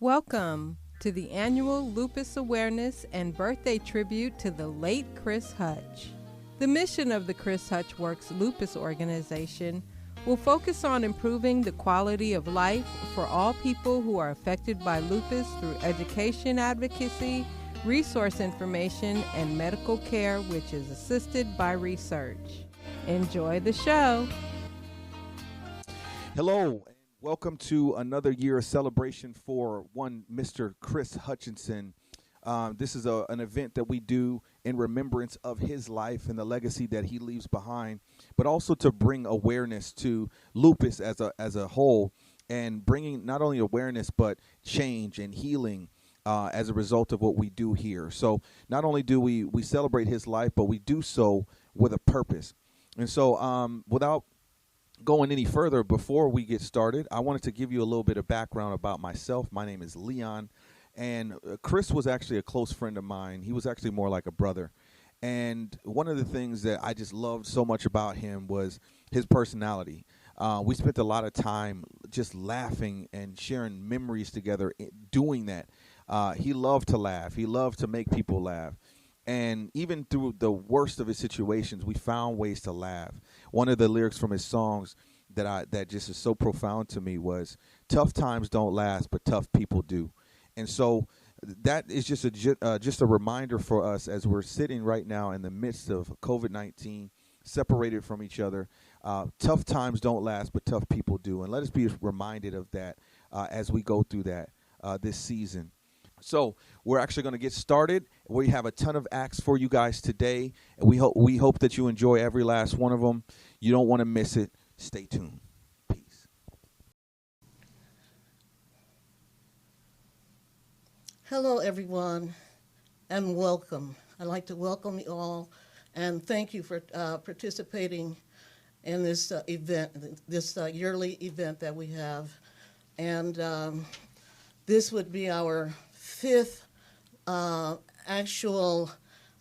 Welcome to the annual Lupus Awareness and Birthday Tribute to the late Chris Hutch. The mission of the Chris Hutch Works Lupus organization will focus on improving the quality of life for all people who are affected by lupus through education advocacy, resource information, and medical care, which is assisted by research. Enjoy the show. Hello, and welcome to another year of celebration for one Mr. Chris Hutchinson. This is an event that we do in remembrance of his life and the legacy that he leaves behind, but also to bring awareness to lupus as a whole, and bringing not only awareness but change and healing as a result of what we do here. So not only do we celebrate his life, but we do so with a purpose. And so without going any further, before we get started, I wanted to give you a little bit of background about myself. My name is Leon, and Chris was actually a close friend of mine. He was actually more like a brother. And one of the things that I just loved so much about him was his personality. We spent a lot of time just laughing and sharing memories together doing that. He loved to laugh. He loved to make people laugh. And even through the worst of his situations, we found ways to laugh. One of the lyrics from his songs that just is so profound to me was, "Tough times don't last, but tough people do." And so that is just a reminder for us as we're sitting right now in the midst of COVID-19, separated from each other. Tough times don't last, but tough people do. And let us be reminded of that as we go through that this season. So we're actually going to get started. We have a ton of acts for you guys today, and we hope that you enjoy every last one of them. You don't want to miss it. Stay tuned. Peace. Hello, everyone, and welcome. I'd like to welcome you all, and thank you for participating in this event, this yearly event that we have. And this would be our fifth actual,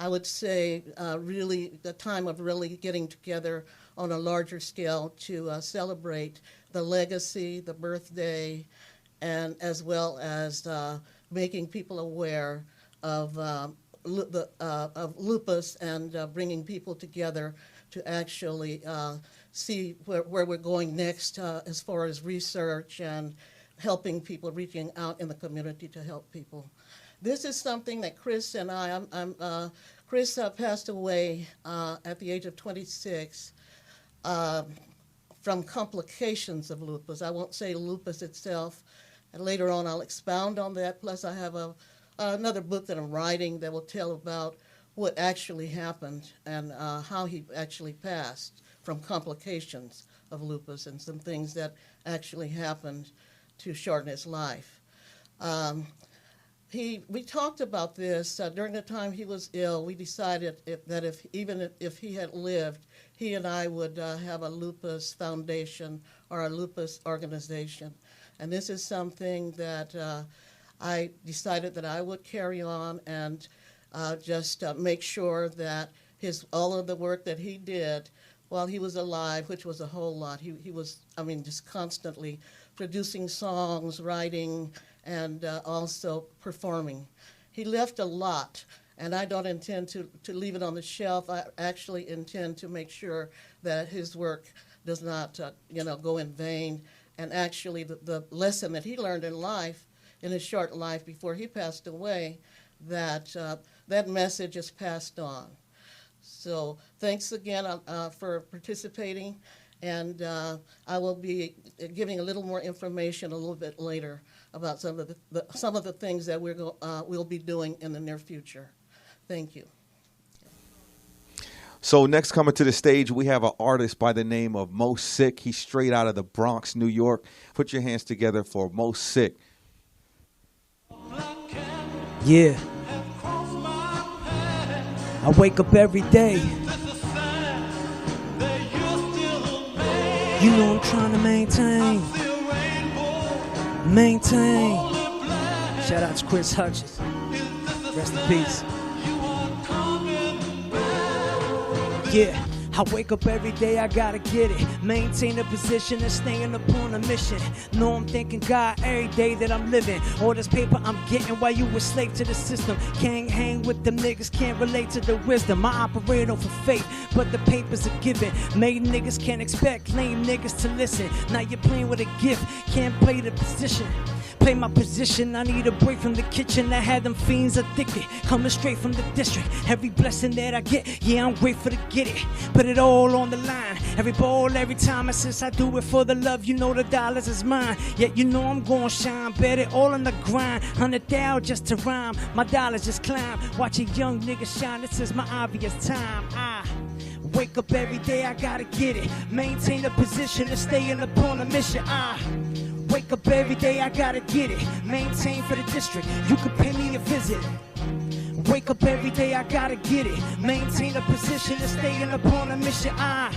I would say, really the time of really getting together on a larger scale to celebrate the legacy, the birthday, and as well as making people aware of lupus and bringing people together to actually see where we're going next as far as research and helping people, reaching out in the community to help people. This is something that Chris and Chris passed away at the age of 26 from complications of lupus. I won't say lupus itself, and later on I'll expound on that. Plus I have another book that I'm writing that will tell about what actually happened and how he actually passed from complications of lupus and some things that actually happened to shorten his life. We talked about this during the time he was ill. We decided that even if he had lived, he and I would have a lupus foundation or a lupus organization. And this is something that I decided that I would carry on and just make sure that all of the work that he did while he was alive, which was a whole lot. He was, just constantly producing songs, writing, and also performing. He left a lot, and I don't intend to leave it on the shelf. I actually intend to make sure that his work does not, go in vain. And actually, the lesson that he learned in life, in his short life before he passed away, that message is passed on. So thanks again for participating, and I will be giving a little more information a little bit later about some of the things that we'll be doing in the near future. Thank you. So next coming to the stage, we have an artist by the name of Mo Sick. He's straight out of the Bronx, New York. Put your hands together for Mo Sick. Yeah. I wake up every day. You know I'm trying to maintain. Shout out to Chris Hutchins. Rest in peace. Yeah. I wake up every day, I gotta get it. Maintain a position and staying upon a mission. No, I'm thanking God every day that I'm living. All this paper I'm getting while you a slave to the system. Can't hang with them niggas, can't relate to the wisdom. I operate off of faith, but the paper's a given. Made niggas can't expect lame niggas to listen. Now you're playing with a gift, can't play the position. Play my position, I need a break from the kitchen. I had them fiends addicted, coming straight from the district. Every blessing that I get, yeah, I'm grateful to get it. Put it all on the line, every ball, every time. And since I do it for the love, you know the dollars is mine. Yet you know I'm gonna shine, bet it all on the grind. 100,000 just to rhyme, my dollars just climb. Watch a young nigga shine, this is my obvious time. I wake up every day, I gotta get it. Maintain a position and staying upon a mission. I wake up every day, I gotta get it. Maintain for the district, you can pay me a visit. Wake up every day, I gotta get it. Maintain a position and staying upon a mission. I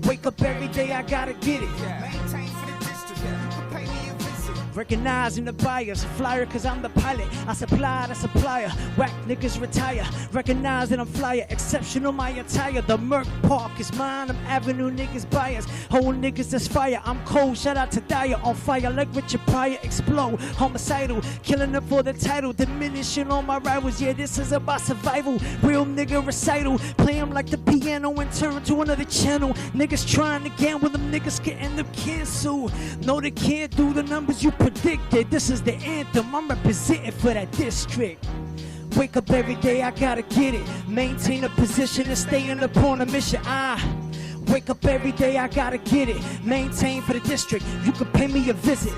wake up every day, I gotta get it. Maintain for the district, you can pay me a visit. Recognizing the buyers, flyer cause I'm the pilot. I supply the supplier, whack niggas retire. Recognize that I'm flyer, exceptional my attire. The Merc Park is mine, I'm Avenue niggas buyers. Whole niggas that's fire, I'm cold, shout out to Dyer. On fire like Richard Pryor, explode. Homicidal, killing them for the title. Diminishing all my rivals, yeah this is about survival. Real nigga recital, play 'em like the piano and turn to another channel. Niggas trying to gamble, them niggas can end up canceled. No they can't do the numbers you predicted. This is the anthem, I'm representing for that district. Wake up every day, I gotta get it. Maintain a position and staying upon a mission. I wake up every day, I gotta get it. Maintain for the district, you can pay me a visit.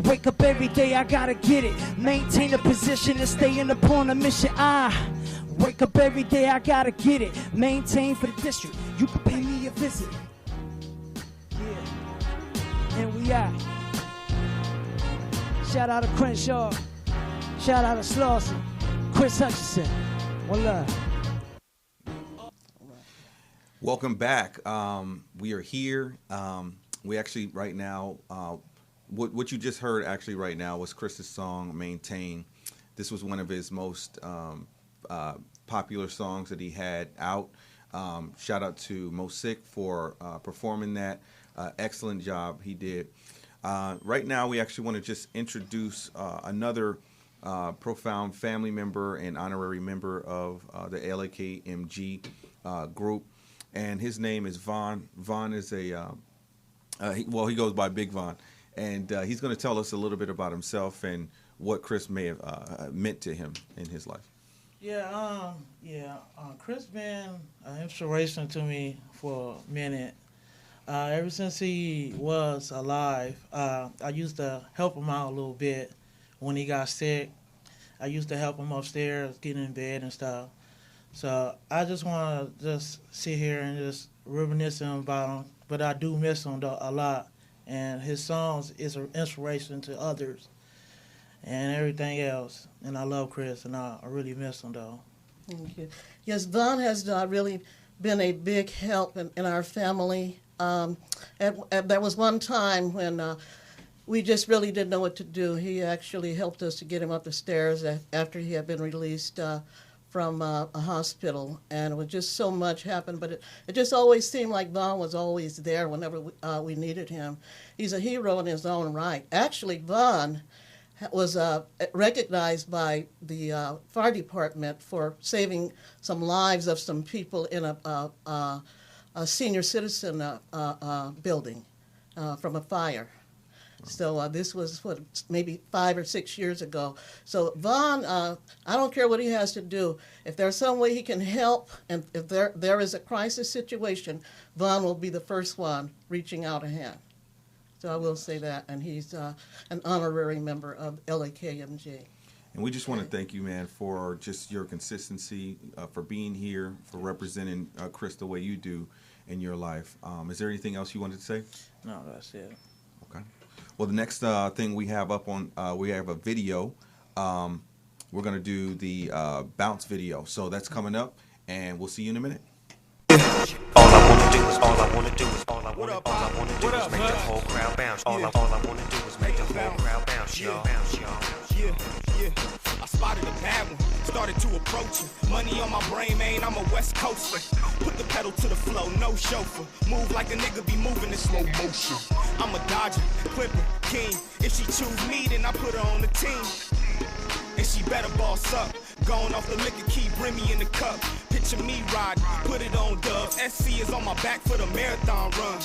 Wake up every day, I gotta get it. Maintain a position and staying upon a mission. I wake up every day, I gotta get it. Maintain for the district, you can pay me a visit. Yeah, and we out. Shout out to Crenshaw. Shout out to Slauson. Chris Hutchinson. One love. Welcome back. We are here. We actually right now, what you just heard actually right now was Chris's song "Maintain." This was one of his most popular songs that he had out. Shout out to Mo Sick for performing that. Excellent job he did. Right now, we actually want to just introduce another profound family member and honorary member of the LAKMG group, and his name is Vaughn. Vaughn is he goes by Big Vaughn, and he's going to tell us a little bit about himself and what Chris may have meant to him in his life. Chris been an inspiration to me for a minute. Ever since he was alive, I used to help him out a little bit when he got sick. I used to help him upstairs, get in bed and stuff. So I just want to just sit here and just reminisce about him. But I do miss him a lot. And his songs is an inspiration to others and everything else. And I love Chris, and I really miss him, though. Thank you. Yes, Vaughn has really been a big help in our family. There was one time when we just really didn't know what to do. He actually helped us to get him up the stairs after he had been released from a hospital, and it was just so much happened. But it just always seemed like Vaughn was always there whenever we needed him. He's a hero in his own right. Actually, Vaughn was recognized by the fire department for saving some lives of some people in a senior citizen building from a fire. So this was maybe 5 or 6 years ago. So Vaughn, I don't care what he has to do. If there's some way he can help, and if there is a crisis situation, Vaughn will be the first one reaching out a hand. So I will say that, and he's an honorary member of LAKMG. And we just want to thank you, man, for just your consistency, for being here, for representing Chris the way you do in your life. Is there anything else you wanted to say? No, that's it. Okay. Well, the next thing we have up on, we have a video. We're going to do the bounce video. So that's coming up, and we'll see you in a minute. All I wanna do is make the whole crowd bounce. All I wanna do is make the whole crowd bounce, y'all. Yeah. I spotted a bad one. started to approach her. Money on my brain, man, I'm a West Coaster. Put the pedal to the floor, no chauffeur. Move like a nigga be moving in slow motion. I'm a Dodger, Clipper, King. If she choose me, then I put her on the team. And she better boss up. Going off the liquor, keep Remy in the cup. Picture me riding, put it on Dubs. SC is on my back for the marathon run.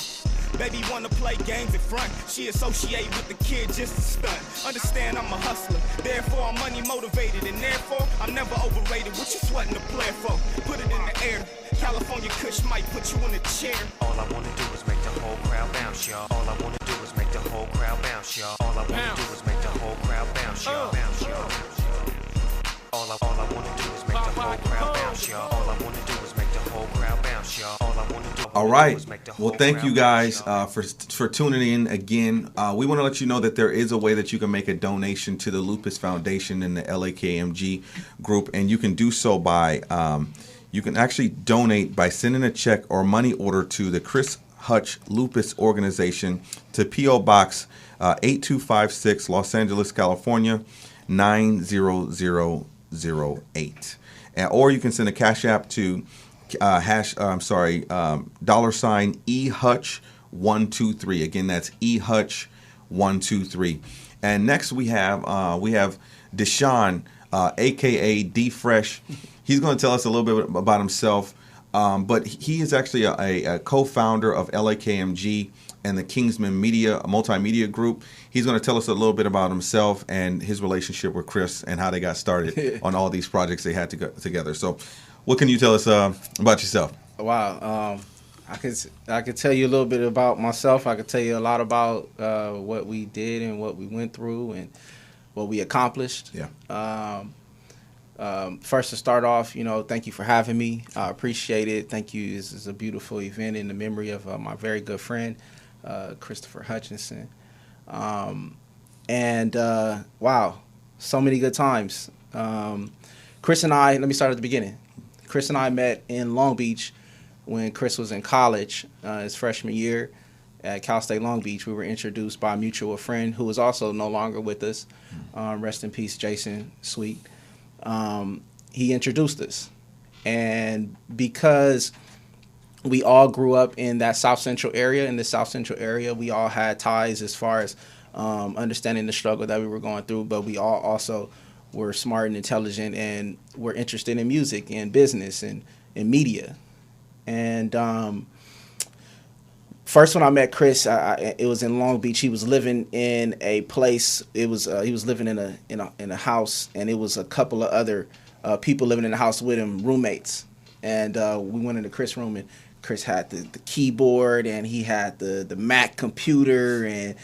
Baby wanna play games in front. She associate with the kid just to stunt. Understand I'm a hustler, therefore I'm money motivated, and therefore I'm never overrated. What you sweating to play for? Put it in the air. California Kush might put you in a chair. All I wanna do is make the whole crowd bounce, y'all. All I wanna do is make the whole crowd bounce, y'all. All I wanna do is make the whole crowd bounce, y'all. Bounce, y'all. All I wanna do is make the whole crowd bounce, y'all. All I wanna do is make the whole crowd bounce, y'all. All I wanna do. All right. Well, thank you guys for tuning in again. We want to let you know that there is a way that you can make a donation to the Lupus Foundation and the LAKMG group, and you can do so by you can actually donate by sending a check or money order to the Chris Hutch Lupus Organization to P.O. Box 8256, Los Angeles, California 90008, or you can send a Cash App to $sign eHutch123. Again, that's eHutch123. And next we have Deshaun, aka D Fresh. He's going to tell us a little bit about himself, but he is actually a co-founder of LAKMG and the Kingsman Media Multimedia Group. He's going to tell us a little bit about himself and his relationship with Chris and how they got started on all these projects they had to go together. So, what can you tell us about yourself? Wow, I could tell you a little bit about myself. I could tell you a lot about what we did and what we went through and what we accomplished. Yeah. First to start off, thank you for having me. I appreciate it. Thank you. This is a beautiful event in the memory of my very good friend, Christopher Hutchinson. Wow, so many good times. Chris and I, let me start at the beginning. Chris and I met in Long Beach when Chris was in college, his freshman year at Cal State Long Beach. We were introduced by a mutual friend who is also no longer with us. Rest in peace, Jason Sweet. He introduced us. And because we all grew up in that South Central area, we all had ties as far as understanding the struggle that we were going through, but we all also were smart and intelligent and were interested in music and business and media. And first when I met Chris, it was in Long Beach. He was living in a place. He was living in a house, and it was a couple of other people living in the house with him, roommates. And we went into Chris' room, and Chris had the keyboard, and he had the Mac computer, and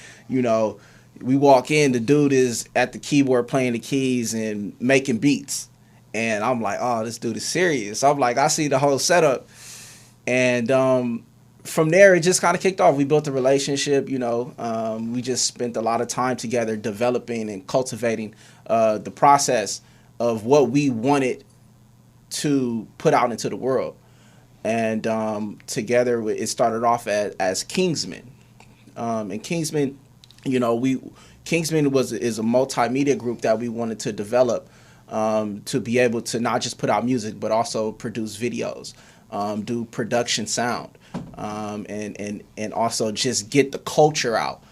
we walk in, the dude is at the keyboard playing the keys and making beats. And I'm like, oh, this dude is serious. I'm like, I see the whole setup. And from there, it just kind of kicked off. We built a relationship, we just spent a lot of time together developing and cultivating the process of what we wanted to put out into the world. And together, it started off as Kingsman. And Kingsman, Kingsman is a multimedia group that we wanted to develop to be able to not just put out music, but also produce videos, do production sound, and also just get the culture out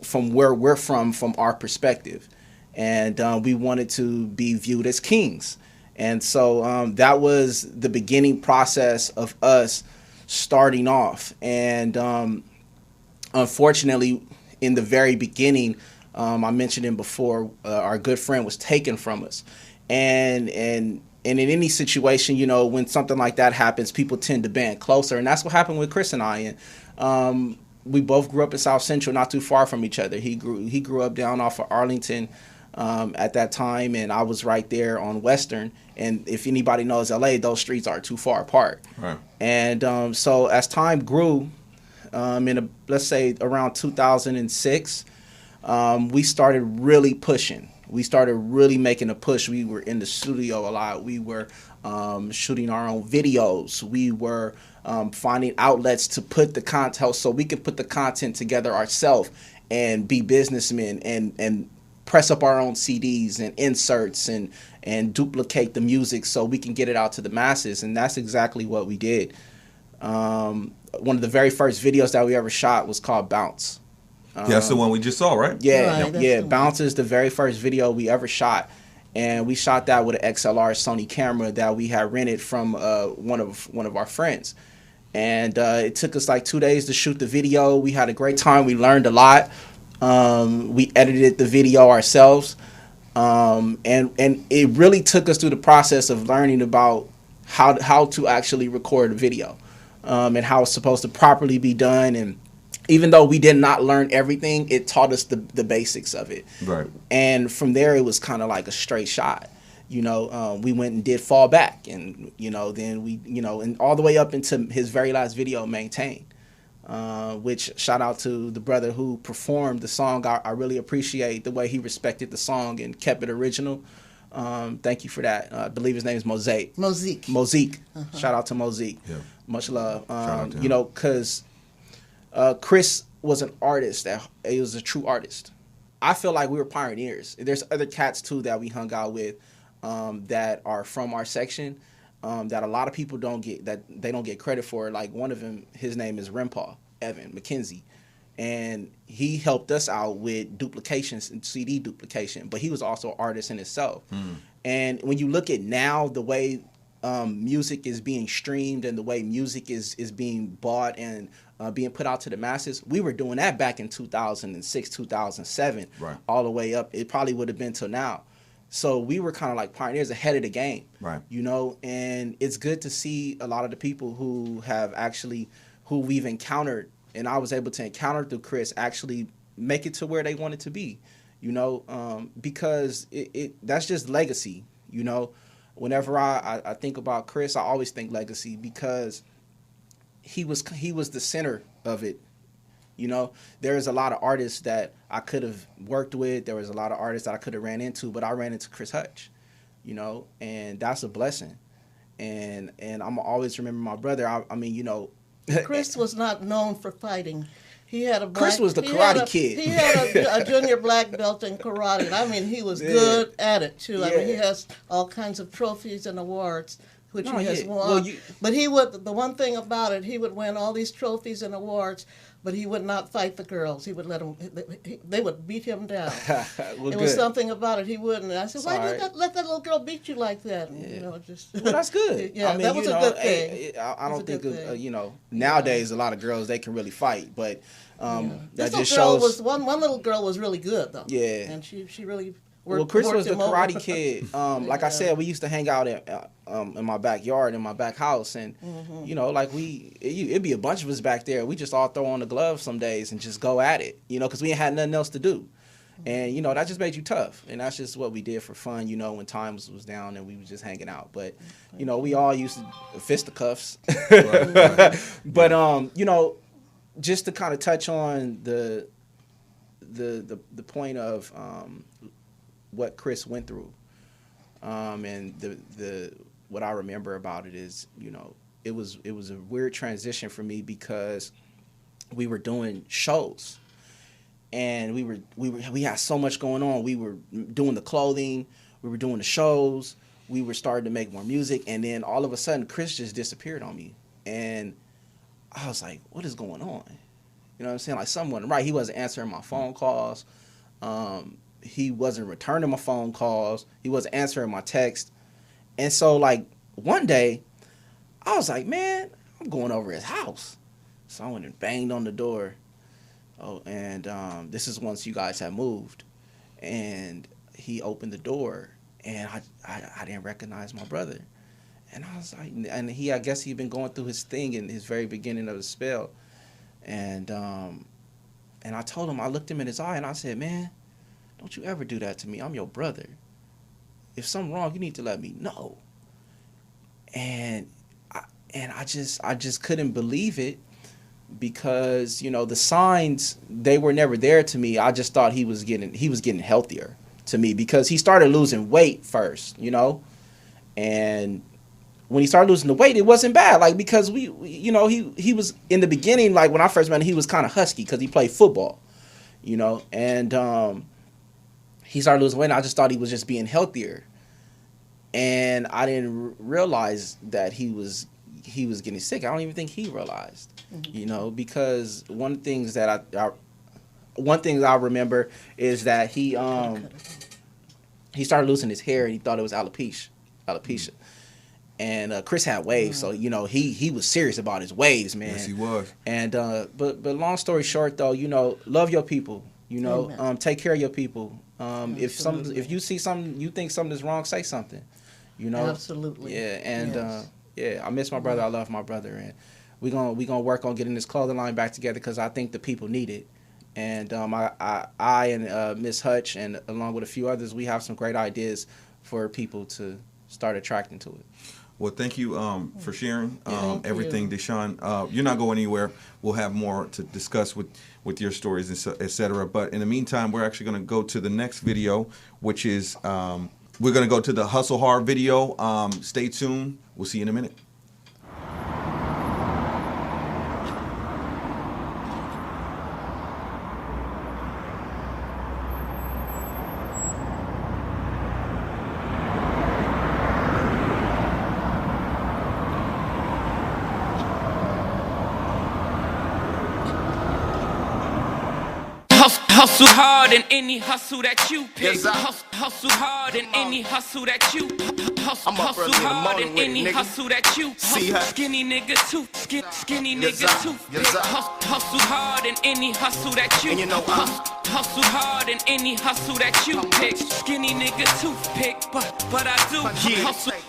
from where we're from our perspective. And we wanted to be viewed as kings. And so that was the beginning process of us starting off. And unfortunately, in the very beginning, I mentioned him before, our good friend was taken from us. And in any situation, when something like that happens, people tend to band closer. And that's what happened with Chris and I. And we both grew up in South Central, not too far from each other. He grew up down off of Arlington at that time, and I was right there on Western. And if anybody knows LA, those streets are too far apart. Right. And so as time grew, let's say around 2006, we started really pushing. We started really making a push. We were in the studio a lot. We were shooting our own videos. We were finding outlets to put the content so we could put the content together ourselves and be businessmen and press up our own CDs and inserts and duplicate the music so we can get it out to the masses. And that's exactly what we did. One of the very first videos that we ever shot was called Bounce. That's the one we just saw, right? Yeah, Right, yeah. that's Bounce is the very first video we ever shot. And we shot that with an XLR Sony camera that we had rented from one of our friends. And it took us like 2 days to shoot the video. We had a great time. We learned a lot. We edited the video ourselves. And it really took us through the process of learning about how to actually record a video, and how it's supposed to properly be done. And even though we did not learn everything, it taught us the basics of it. Right. And from there, it was kind of like a straight shot. We went and did Fall Back, and, then we, and all the way up into his very last video, Maintain, which shout out to the brother who performed the song. I really appreciate the way he respected the song and kept it original. Thank you for that. I believe his name is Mosaic. Mosaic. Shout out to Mosaic. Yeah. Much love. Shout out to him. Because Chris was an artist he was a true artist. I feel like we were pioneers. There's other cats too that we hung out with that are from our section that a lot of people don't get credit for. Like one of them, his name is Rempaw Evan McKenzie, and he helped us out with duplications and CD duplication. But he was also an artist in himself. And when you look at now the way music is being streamed and the way music is being bought and being put out to the masses, we were doing that back in 2006, 2007, right, all the way up. It probably would have been till now. So we were kind of like pioneers ahead of the game, right? And it's good to see a lot of the people who we've encountered, and I was able to encounter through Chris, actually make it to where they wanted to be, because that's just legacy, Whenever I think about Chris, I always think legacy because he was the center of it. There's a lot of artists that I could have worked with. There was a lot of artists that I could have ran into, but I ran into Chris Hutch, and that's a blessing. And I'm always remember my brother. I mean, Chris was not known for fighting. Chris was the karate kid. He had a junior black belt in karate. I mean, he was good at it too. I mean, he has all kinds of trophies and awards, which he has won. But the one thing about it, he would win all these trophies and awards, but he would not fight the girls. He would let them. They would beat him down. It was something about it. He wouldn't. And I said, "Why did you let that little girl beat you like that?" And, Well, that's good. Yeah, that was a good thing. I don't think nowadays a lot of girls they can really fight, but that just shows. One little girl was really good though. Yeah, and she really. Chris was the karate kid. Like I said, we used to hang out in my backyard, in my back house, and it'd be a bunch of us back there. We just all throw on the gloves some days and just go at it, because we ain't had nothing else to do, and that just made you tough, and that's just what we did for fun, when times was down and we was just hanging out. But we all used to fisticuffs, but just to kind of touch on the point of what Chris went through, and the what I remember about it is, it was a weird transition for me because we were doing shows, and we had so much going on. We were doing the clothing, we were doing the shows, we were starting to make more music, and then all of a sudden Chris just disappeared on me, and I was like, what is going on? You know what I'm saying? Like someone, right? He wasn't answering my phone calls. He wasn't returning my phone calls. He wasn't answering my text. And so, like, one day, I was like, man, I'm going over his house. So I went and banged on the door. Oh, and this is once you guys had moved. And he opened the door, and I didn't recognize my brother. And I was like, and I guess he'd been going through his thing in his very beginning of the spell. And I told him, I looked him in his eye, and I said, man, don't you ever do that to me. I'm your brother. If something's wrong, you need to let me know. And I just couldn't believe it because, the signs, they were never there to me. I just thought he was getting healthier to me because he started losing weight first, and when he started losing the weight, it wasn't bad. Like, because he was in the beginning, like when I first met him, he was kind of husky because he played football, and he started losing weight. And I just thought he was just being healthier, and I didn't realize that he was getting sick. I don't even think he realized, you know, because one of the things that I remember is that he started losing his hair and he thought it was alopecia. And Chris had waves, so you know he was serious about his waves, man. Yes, he was. And but long story short, though, you know, love your people. You know, take care of your people. If you see something, you think something is wrong, say something. You know, absolutely. Yeah, and I miss my brother. I love my brother, and we gonna work on getting this clothing line back together because I think the people need it. And I and Miss Hutch and along with a few others, we have some great ideas for people to start attracting to it. Well, thank you for sharing everything, Deshaun. You're not going anywhere. We'll have more to discuss with your stories, et cetera. But in the meantime, we're actually going to go to the next video, which is we're going to go to the Hustle Hard video. Stay tuned. We'll see you in a minute. Hustle hard in any hustle that you pick. Hustle hard in any hustle that you hustle hard in any hustle that you skinny nigga too skinny nigga too hustle hard in any hustle that you hustle hard in any hustle that you pick. Skinny nigga toothpick, but I do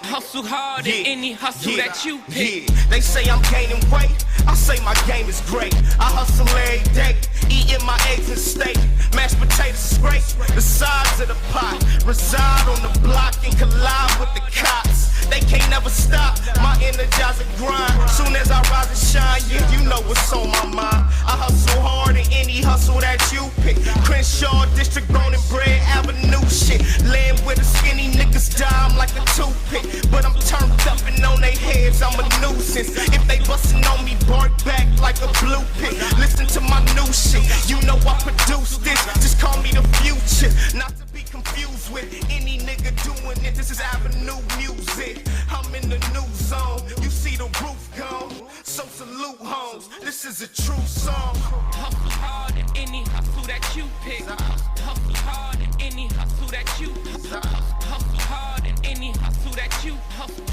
hustle hard in any hustle that you pick. They say I'm gaining weight, I say my game is great. I hustle every day, eating my eggs and steak. Mashed potatoes scrape the sides of the pot. Reside on the block and collide with the cops. They can't never stop my energizing grind. Soon as I rise and shine, yeah, you know what's on my mind. I hustle hard in any hustle that you pick. Crenshaw District, Bone and Bread Avenue shit. Land where the skinny niggas dime like a toothpick. But I'm turned up and on they heads, I'm a nuisance. If they bustin' on me, bark back like a blue pick. Listen to my new shit, you know I produce this. Just call me the future, not to be confused with any nigga doing it. This is Avenue music. I'm in the new zone. You see the roof gone, so salute homes. This is a true song. Hustle hard in any hustle that you pick. Hustle hard in any hustle that you hustle hard in any hustle that you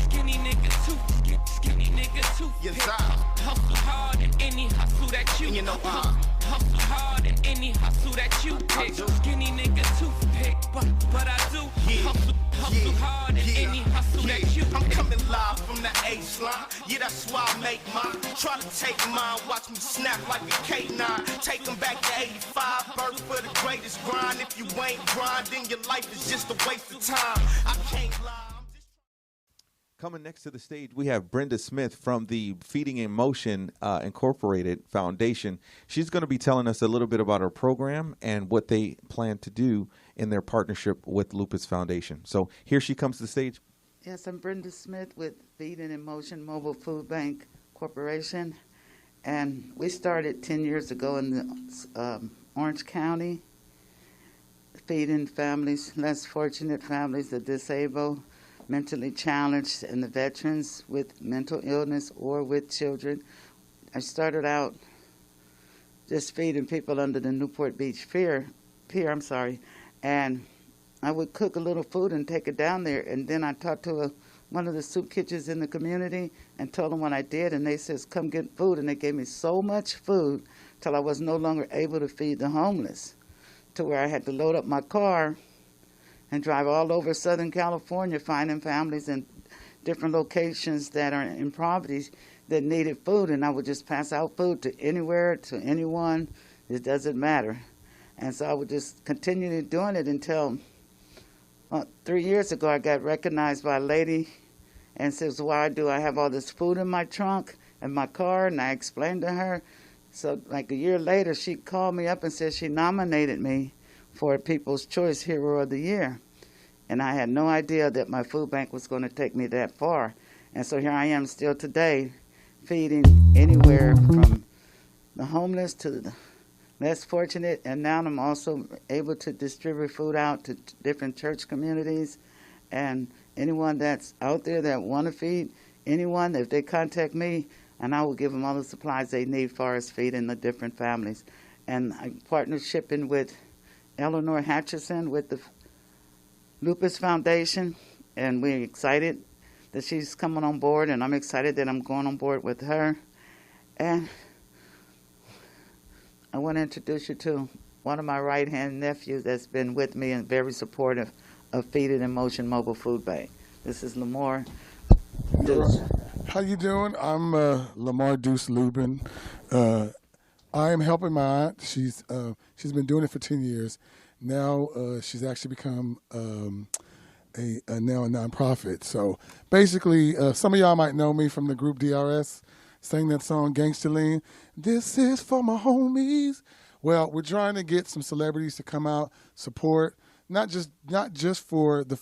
skinny nigga too skinny nigga too hustle hard in any hustle that you hustle hard in any hustle that you pick. Skinny nigga toothpick, but I do hustle hard in any hustle that you pick. I'm coming live from the H line. Yeah, that's why I make mine. Try to take mine, watch me snap like a K9. Take them back to 85, birth for the greatest grind. If you ain't grinding, your life is just a waste of time. I can't lie. Coming next to the stage, we have Brenda Smith from the Feeding in Motion Incorporated Foundation. She's going to be telling us a little bit about her program and what they plan to do in their partnership with Lupus Foundation. So here she comes to the stage. Yes, I'm Brenda Smith with Feeding in Motion Mobile Food Bank Corporation. And we started 10 years ago in the Orange County, feeding families, less fortunate families, the disabled, mentally challenged, and the veterans with mental illness or with children. I started out just feeding people under the Newport Beach Pier, and I would cook a little food and take it down there, and then I talked to one of the soup kitchens in the community and told them what I did, and they says, come get food, and they gave me so much food till I was no longer able to feed the homeless, to where I had to load up my car and drive all over Southern California, finding families in different locations that are in poverty that needed food, and I would just pass out food to anywhere, to anyone. It doesn't matter. And so I would just continue doing it until 3 years ago I got recognized by a lady and says, why do I have all this food in my trunk and my car? And I explained to her. So like a year later, she called me up and said she nominated me for People's Choice Hero of the Year. And I had no idea that my food bank was going to take me that far. And so here I am still today, feeding anywhere from the homeless to less fortunate, and now I'm also able to distribute food out to different church communities. And anyone that's out there that want to feed anyone, if they contact me, and I will give them all the supplies they need for us feeding the different families. And I'm partnershiping with Eleanor Hutchinson with the Lupus Foundation, and we're excited that she's coming on board, and I'm excited that I'm going on board with her. And I want to introduce you to one of my right-hand nephews that's been with me and very supportive of Feeding in Motion Mobile Food Bank. This is Lamar Deuce. How you doing? I'm Lamar Deuce Lubin. I am helping my aunt. She's been doing it for 10 years. Now she's actually become now a nonprofit. So basically, some of y'all might know me from the group DRS, sang that song Gangsta Lean. This is for my homies. Well, we're trying to get some celebrities to come out, support, not just for the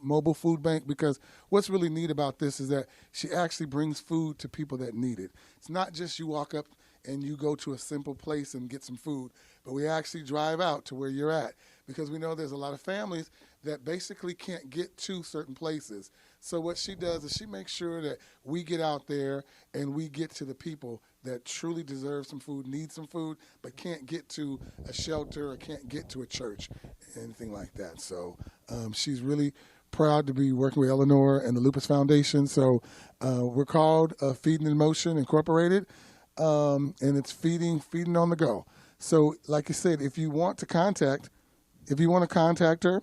mobile food bank, because what's really neat about this is that she actually brings food to people that need it. It's not just you walk up and you go to a simple place and get some food, but we actually drive out to where you're at, because we know there's a lot of families that basically can't get to certain places. So what she does is she makes sure that we get out there and we get to the people that truly deserve some food, need some food, but can't get to a shelter or can't get to a church, anything like that. So she's really proud to be working with Eleanor and the Lupus Foundation. So we're called Feeding in Motion Incorporated, and it's feeding on the go. So like you said, if you want to contact her,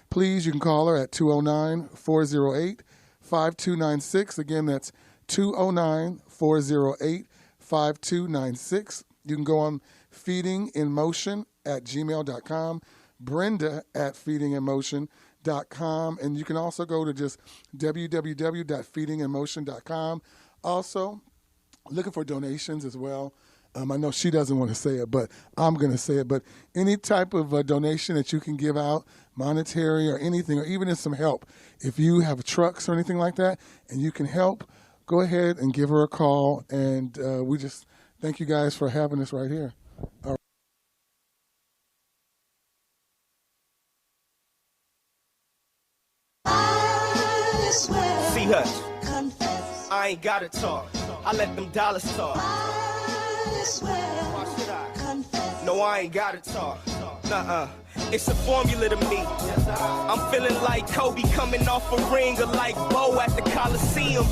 please, you can call her at 209-408-5296. Again, that's 209-408-5296. You can go on feedinginmotion@gmail.com, Brenda@feedinginmotion.com, and you can also go to just www.feedinginmotion.com. Also, looking for donations as well. I know she doesn't want to say it, but I'm going to say it. But any type of donation that you can give out, monetary or anything, or even in some help, if you have trucks or anything like that and you can help, go ahead and give her a call. And we just thank you guys for having us right here. All right. See, Hutch, I ain't gotta talk. I let them dollars talk. No, I ain't gotta talk. Nuh-uh. It's a formula to me. I'm feeling like Kobe coming off a ring, or like Bo at the Coliseum.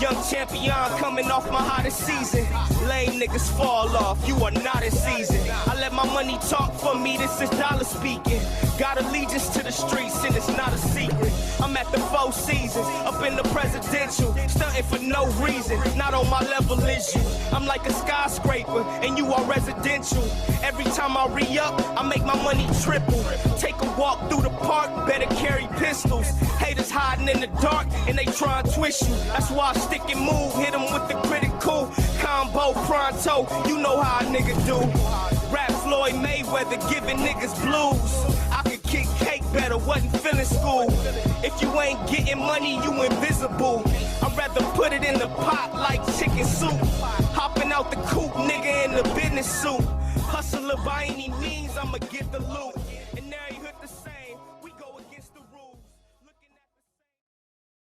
Young champion coming off my hottest season. Lame niggas fall off, you are not in season. I let my money talk for me, this is dollar speaking. Got allegiance to the streets and it's not a secret. I'm at the Four Seasons, up in the presidential, stunting for no reason. Not on my level is you. I'm like a skyscraper and you are residential. Every time I re-up, I make my money triple. Take a walk through the park, better carry pistols. Haters hiding in the dark and they try and twist you. That's why I stick and move, hit them with the critical combo pronto. You know how a nigga do. Rap Floyd Mayweather giving niggas blues. I could kick cake better, wasn't feeling school. If you ain't getting money, you invisible. I'd rather put it in the pot like chicken soup. Hopping out the coop, nigga in the business suit. Hustler by any means, I'ma get the loot.